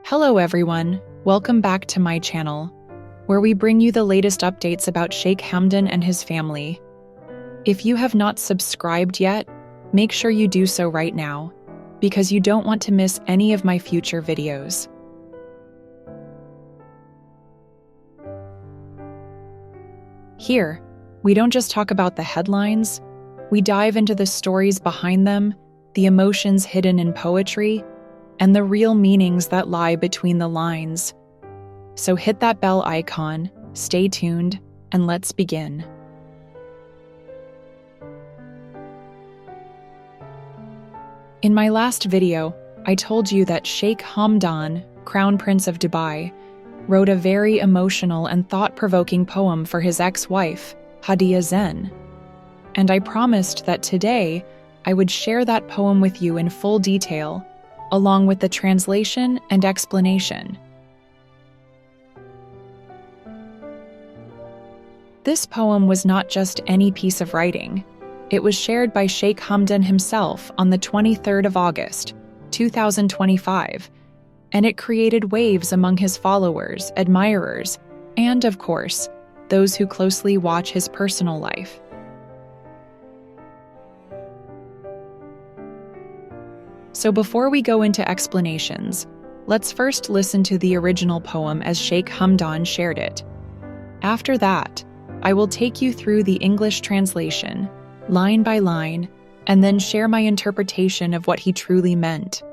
Hello everyone, welcome back to my channel, where we bring you the latest updates about Sheikh Hamdan and his family. If you have not subscribed yet, make sure you do so right now, because you don't want to miss any of my future videos. Here, we don't just talk about the headlines, we dive into the stories behind them, the emotions hidden in poetry, and the real meanings that lie between the lines. So hit that bell icon, stay tuned, and let's begin. In my last video, I told you that Sheikh Hamdan, Crown Prince of Dubai, wrote a very emotional and thought-provoking poem for his ex-wife, Hadia Zen. And I promised that today I would share that poem with you in full detail, along with the translation and explanation. This poem was not just any piece of writing. It was shared by Sheikh Hamdan himself on the 23rd of August, 2025, and it created waves among his followers, admirers, and, of course, those who closely watch his personal life. So before we go into explanations, let's first listen to the original poem as Sheikh Hamdan shared it. After that, I will take you through the English translation, line by line, and then share my interpretation of what he truly meant.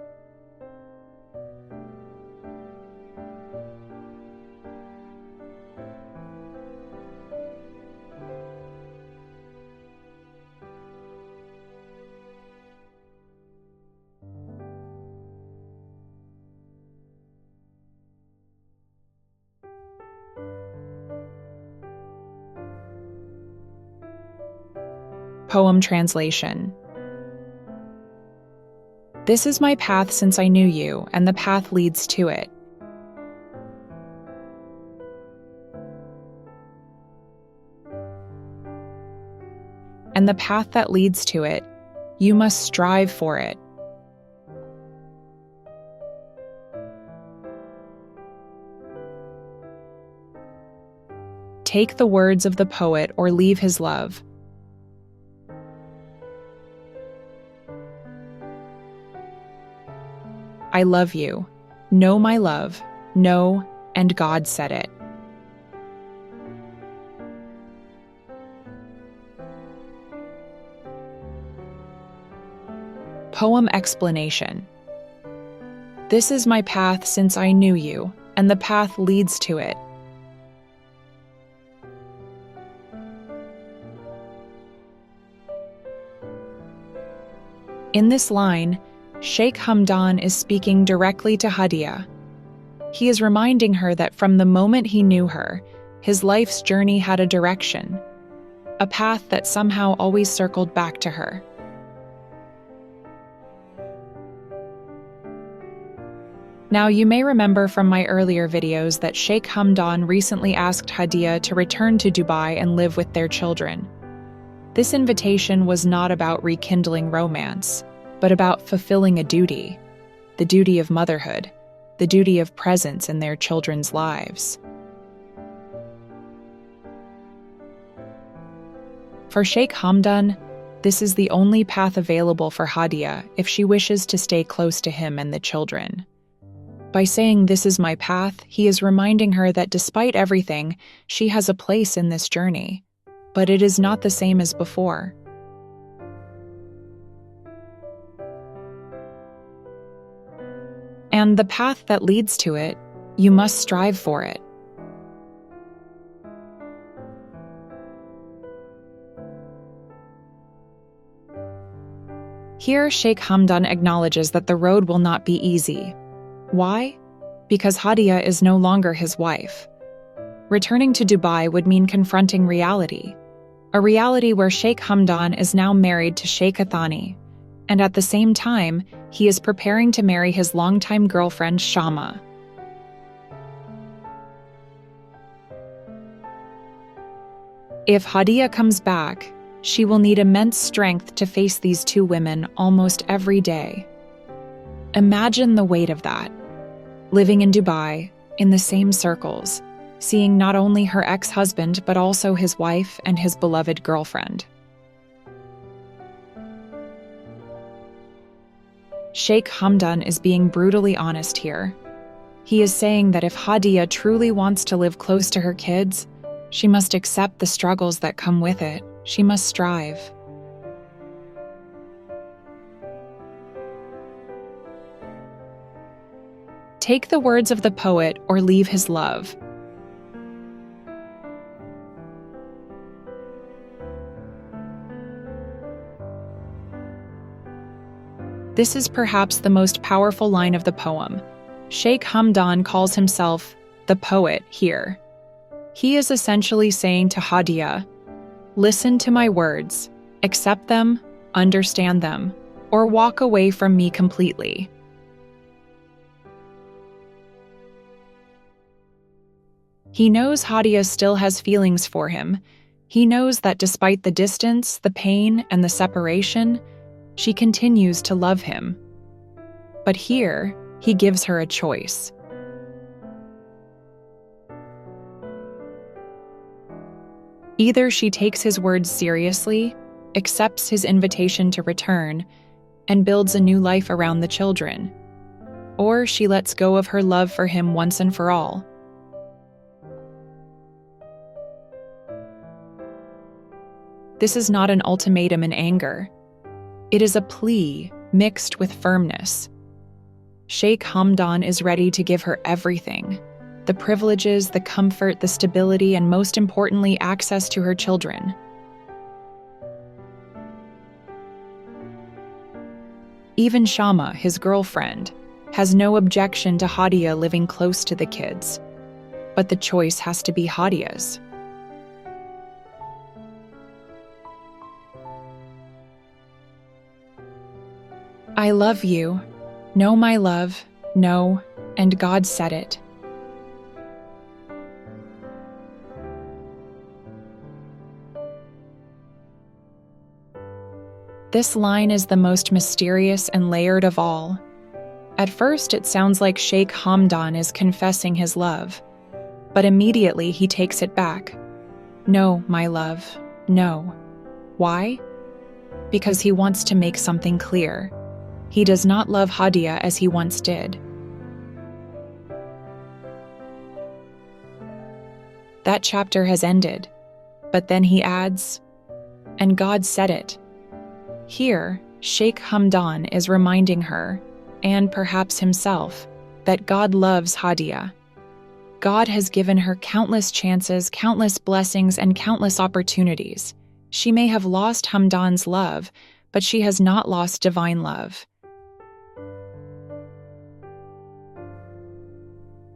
Poem translation. This is my path since I knew you, and the path leads to it. And the path that leads to it, you must strive for it. Take the words of the poet or leave his love. I love you. Know my love. Know, and God said it. Poem explanation. This is my path since I knew you, and the path leads to it. In this line, Sheikh Hamdan is speaking directly to Hadia. He is reminding her that from the moment he knew her, his life's journey had a direction, a path that somehow always circled back to her. Now, you may remember from my earlier videos that Sheikh Hamdan recently asked Hadia to return to Dubai and live with their children. This invitation was not about rekindling romance, but about fulfilling a duty, the duty of motherhood, the duty of presence in their children's lives. For Sheikh Hamdan, this is the only path available for Hadia if she wishes to stay close to him and the children. By saying this is my path, he is reminding her that despite everything, she has a place in this journey, but it is not the same as before. And the path that leads to it, you must strive for it. Here, Sheikh Hamdan acknowledges that the road will not be easy. Why? Because Hadia is no longer his wife. Returning to Dubai would mean confronting reality, a reality where Sheikh Hamdan is now married to Sheikh Athani, and at the same time, he is preparing to marry his longtime girlfriend, Shama. If Hadia comes back, she will need immense strength to face these two women almost every day. Imagine the weight of that. living in Dubai, in the same circles, seeing not only her ex-husband but also his wife and his beloved girlfriend. Sheikh Hamdan is being brutally honest here. He is saying that if Hadia truly wants to live close to her kids, she must accept the struggles that come with it. She must strive. Take the words of the poet or leave his love. This is perhaps the most powerful line of the poem. Sheikh Hamdan calls himself the poet here. He is essentially saying to Hadia, listen to my words, accept them, understand them, or walk away from me completely. He knows Hadia still has feelings for him. He knows that despite the distance, the pain, and the separation, she continues to love him. But here, he gives her a choice. Either she takes his words seriously, accepts his invitation to return, and builds a new life around the children, or she lets go of her love for him once and for all. This is not an ultimatum in anger. It is a plea mixed with firmness. Sheikh Hamdan is ready to give her everything: the privileges, the comfort, the stability, and most importantly, access to her children. Even Shama, his girlfriend, has no objection to Hadia living close to the kids. But the choice has to be Hadia's. I love you. No, my love. No, and God said it. This line is the most mysterious and layered of all. At first, it sounds like Sheikh Hamdan is confessing his love, but immediately he takes it back. No, my love, no. Why? Because he wants to make something clear. He does not love Hadia as he once did. That chapter has ended, but then he adds, and God said it. Here, Sheikh Hamdan is reminding her, and perhaps himself, that God loves Hadia. God has given her countless chances, countless blessings, and countless opportunities. She may have lost Hamdan's love, but she has not lost divine love.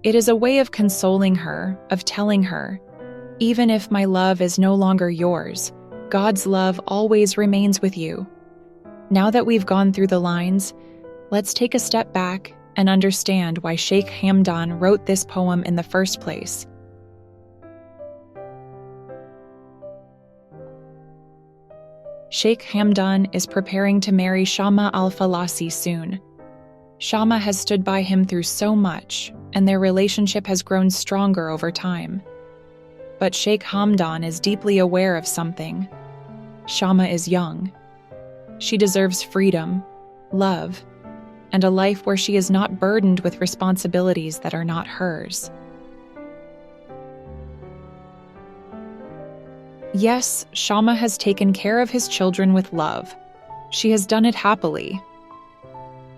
It is a way of consoling her, of telling her, even if my love is no longer yours, God's love always remains with you. Now that we've gone through the lines, let's take a step back and understand why Sheikh Hamdan wrote this poem in the first place. Sheikh Hamdan is preparing to marry Shama al-Falasi soon. Shama has stood by him through so much, and their relationship has grown stronger over time. But Sheikh Hamdan is deeply aware of something. Shama is young. She deserves freedom, love, and a life where she is not burdened with responsibilities that are not hers. Yes, Shama has taken care of his children with love. She has done it happily.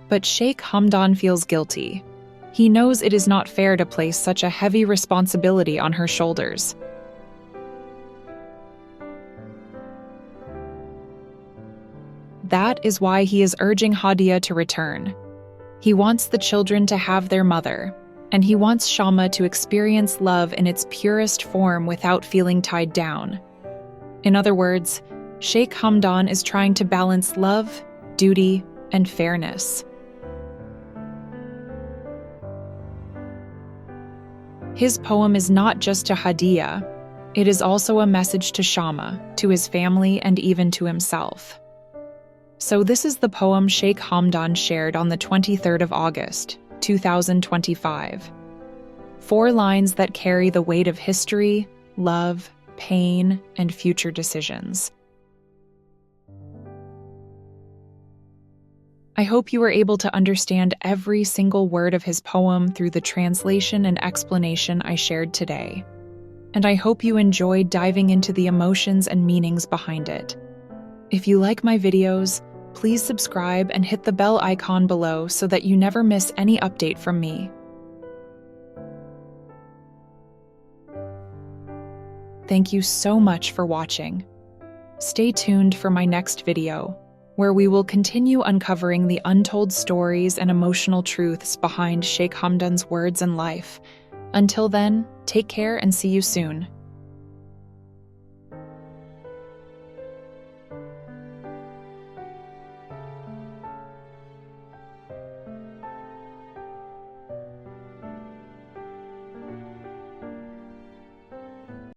But Sheikh Hamdan feels guilty. He knows it is not fair to place such a heavy responsibility on her shoulders. That is why he is urging Hadia to return. He wants the children to have their mother, and he wants Shama to experience love in its purest form without feeling tied down. In other words, Sheikh Hamdan is trying to balance love, duty, and fairness. His poem is not just to Hadia, it is also a message to Shama, to his family, and even to himself. So this is the poem Sheikh Hamdan shared on the 23rd of August. 2025. 4 lines that carry the weight of history, love, pain, and future decisions. I hope you were able to understand every single word of his poem through the translation and explanation I shared today. And I hope you enjoyed diving into the emotions and meanings behind it. If you like my videos, please subscribe and hit the bell icon below so that you never miss any update from me. Thank you so much for watching. Stay tuned for my next video, where we will continue uncovering the untold stories and emotional truths behind Sheikh Hamdan's words and life. Until then, take care and see you soon.